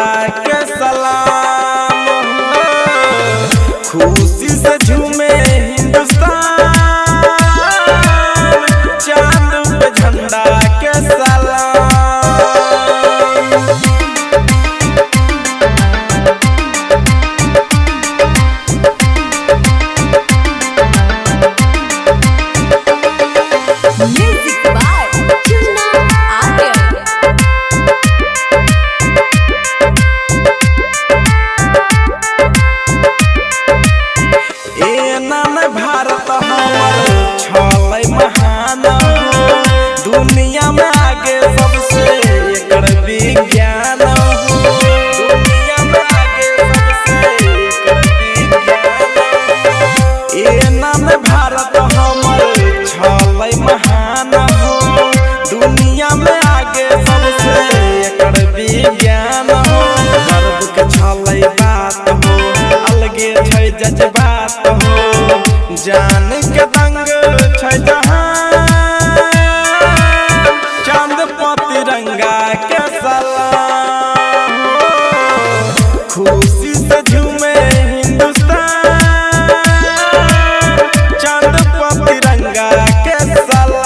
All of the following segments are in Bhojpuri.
झंडा के सलाम खुशी से झूमे हिंदुस्तान चांद पे झंडा के सलाम। Music by Chunna Aryan। ए नाम भारत हमर छलै महान दुनिया में आगे सबसे एकर विज्ञान दुनिया में आगे सबसे एकर विज्ञान। ए नाम भारत हमर छलै महान दुनिया में आगे सबसे एकर विज्ञान। गर्व के छलै बात हो अलगे छै जज्बात हो जान के दंग छै जहान चांद पर तिरंगा के सलाम खुशी से झूमे हिंदुस्तान चांद पर तिरंगा के सलाम।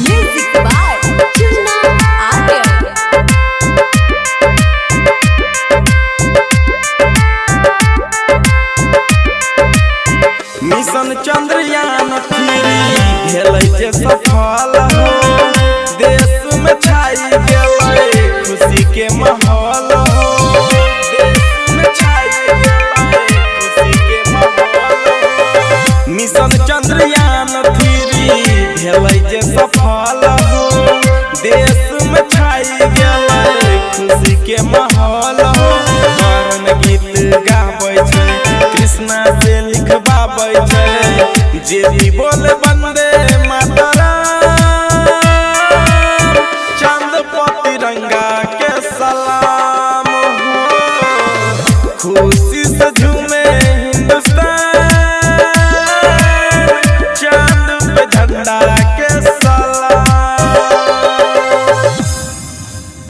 Music by Chunna Aryan। Mission Chandrayaan 3 भेलै जे सफल हो देश में छाई गेलै खुशी के माहौल हो देश में छाई गेलै खुशी के माहौल हो। मिशन चंद्रयान 3 भेलै जे सफल हो देश में छाई गेलै खुशी के माहौल हो। करण गीत गाबै छै कृष्णा से लिखबाबै छै जे भी बोले वंदे मातरम चांद पर तिरंगा के सलाम खुशी से झूम